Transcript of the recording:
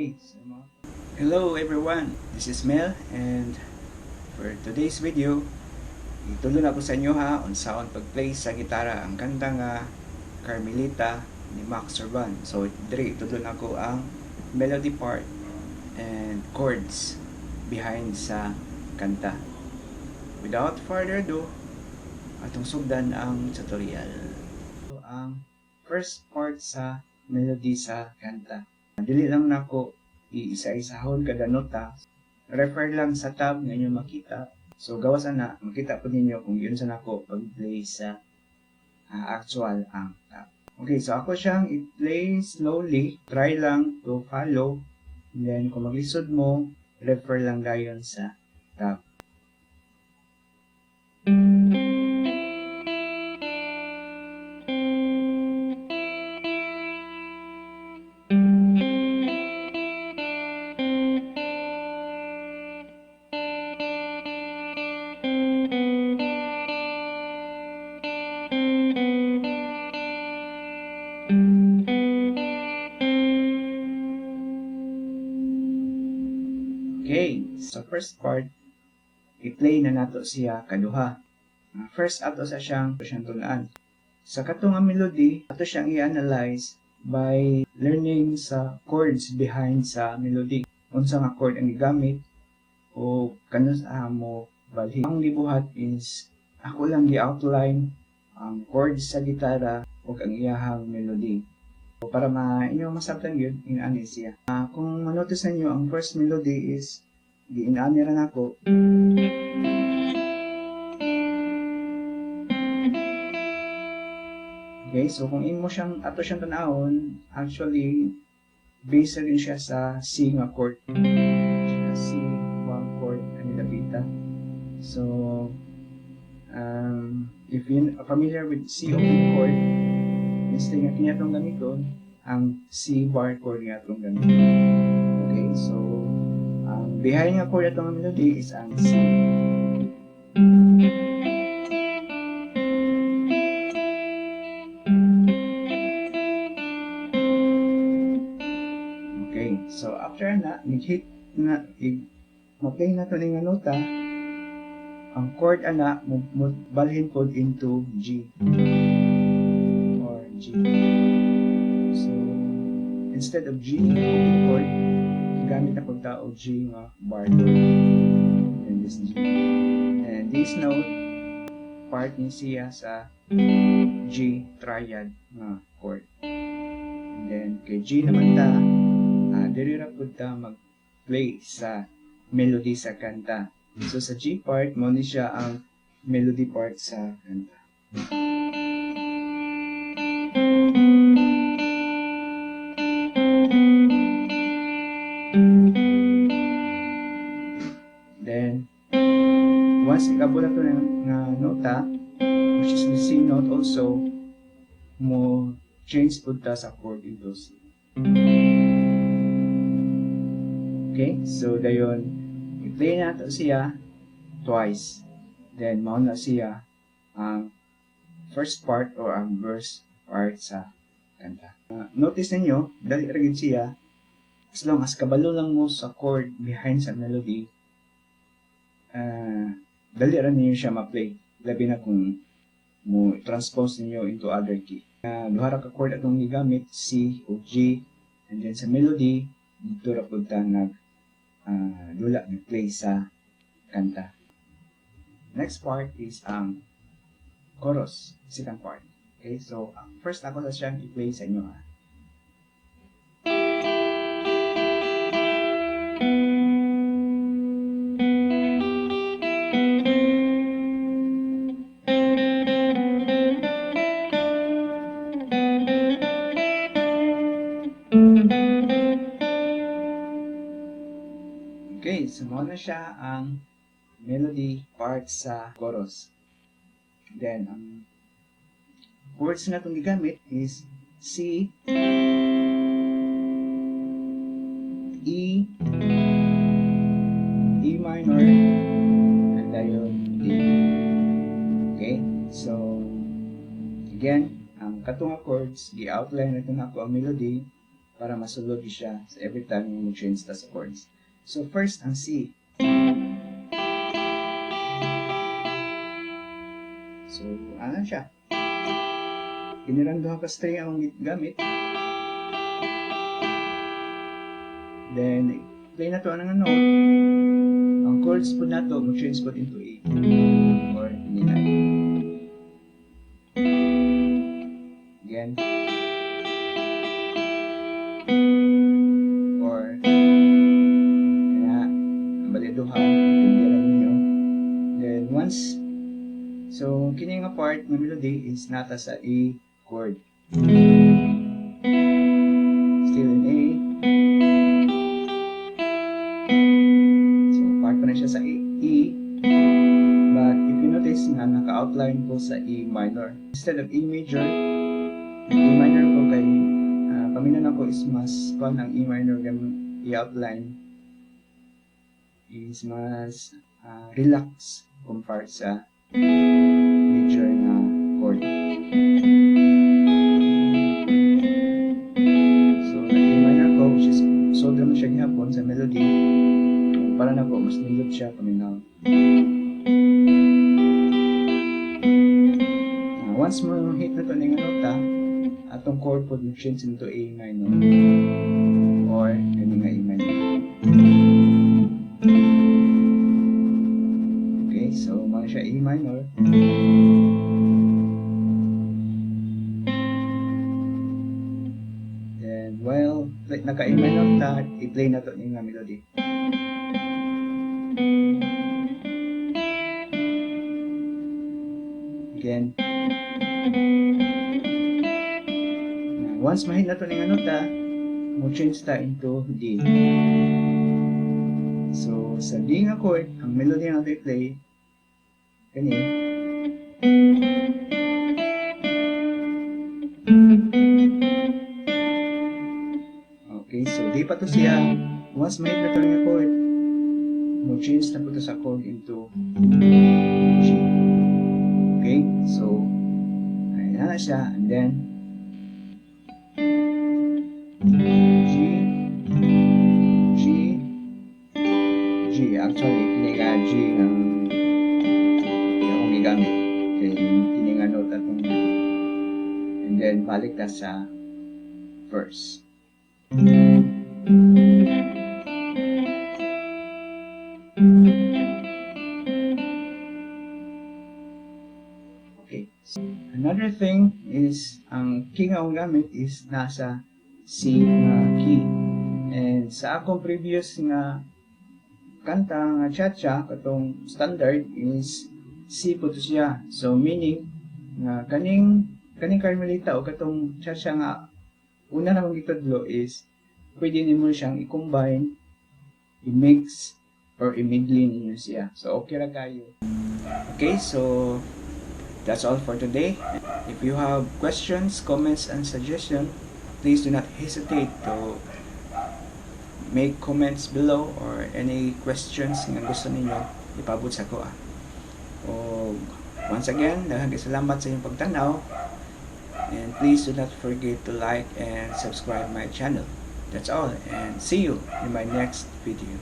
Okay, so hello everyone, this is Mhel, and for today's video itulon ako sa inyo ha on sound pag-play sa gitara ang kanta nga Carmelita ni Washburn. So dire itulon ako ang melody part and chords behind sa kanta. Without further ado, atong sugdan ang tutorial. So, ang first part sa melody sa kanta, dili lang nako iisa-isahon kada nota, refer lang sa tab nga inyo makita. So gawas ana makita po ninyo kung yun sa nako pag-play sa actual ang tab. Okay, so ako siyang i-play slowly, try lang to follow, and then kung maglisod mo, refer lang dayon sa tab. Okay, so first part, i-play na nato siya kaduha. First ato sa siyang tulaan. Sa katong melody, ato siyang i-analyze by learning sa chords behind sa melody. Unsa nga chord ang gigamit o kanus mo balhin. Ang gibuhat is ako lang gi-outline ang chords sa gitara o ang iyahang melody. So, para inyo masabtan yun, in-ani siya. Kung manotice ninyo, ang first melody is gi-in-ani ran ako. Okay, so kung imo siyang ato siyang tanahon, actually based rin siya sa C nga chord. C one chord ani dapita. So if you're familiar with C open chord, instead nga kinya itong gamiton, ang C bar chord nga itong gamiton. Okay, so ang behind nga chord itong melody is ang C. Okay, so after na, nag-hit na, mag-play na ito ng nota, ang chord ana, balhin po into G. G. So, instead of G open chord, gamit na pagtao G nga bar chord. And this G. And this note, part ni siya sa G triad nga chord. And then, kay G naman ta, dirira po ta mag-play sa melody sa kanta. So, sa G part, mo ni siya ang melody part sa kanta. Then, once ikabot na ito ng nota, which is the C note also, mo change po ta sa chord into C. Okay, so dayon, i-play na ito siya twice. Then, mauna siya ang first part or ang verse part sa kanta. Notice ninyo, dali rin siya, as long as kabalo lang mo sa chord behind sa melody, dali rin ninyo siya ma-play. Labi na kung mo transpose ninyo into other key. Duhara ka chord atong gigamit, C o G, and then sa melody, dito ra pud ta dula nag-play sa kanta. Next part is ang chorus, second part. Okay, so first ako sa siyang i-play sa inyo ha. Okay, so muna siya ang melody part sa chorus. Then, ang chords na itong gigamit is C, E, E minor, and dayon D. Okay, so again, ang katong chords, gi-outline na ito na ako ang melody para masulod siya every time mo change ta sa chords. So first ang C. So ana siya. Kinirang duha ka string ang gamit. Then play na to anong note. Ang chords po na to mo change po into A or hinay. Again. Or kaya nabali duha tindiran ninyo. Then once so kini nga part ng melody is nata sa A chord. Still in A. So part pa na siya sa E. But if you notice na naka-outline po sa E minor. Instead of E major, E minor po kay paminan ako is mas kung ang E minor i-outline is mas relax compared sa major na chord. So E minor ko, which is solid naman siya gihapon sa melody, para na po mas nilot siya paminaw. Once mo hit na to ng nota, atong chord po change into A minor or any nga E minor. Okay, so mga siya A minor. Then while naka A minor ta, i-play na to ng nga melody. Again. Once mahit na to ng nota, mo change ta into D. So, sa D nga chord, ang melody nga i-play, kani. Okay, so D pa to siya. Once mahit na to ng chord, mo change na po to sa chord into G. Okay, so, ayun na siya, and then, G, G, G. Actually, kiniga G ng akong gigamit. Okay, kiniga note atong and then balik ta sa verse. Okay. So, another thing is ang key nga akong gamit is nasa C nga key. And sa akong previous nga kanta nga cha-cha katong standard is C po to siya. So meaning nga kaning Carmelita o katong cha-cha nga una na mong gitudlo is pwede nimo siyang i-combine, i-mix or i-midlin niyo siya. So okay ra kayo. Okay, so that's all for today. If you have questions, comments, and suggestions, please do not hesitate to make comments below or any questions nga gusto ninyo ipabot sa ko. O once again, daghang salamat sa inyong pagtanaw, and please do not forget to like and subscribe my channel. That's all, and see you in my next video.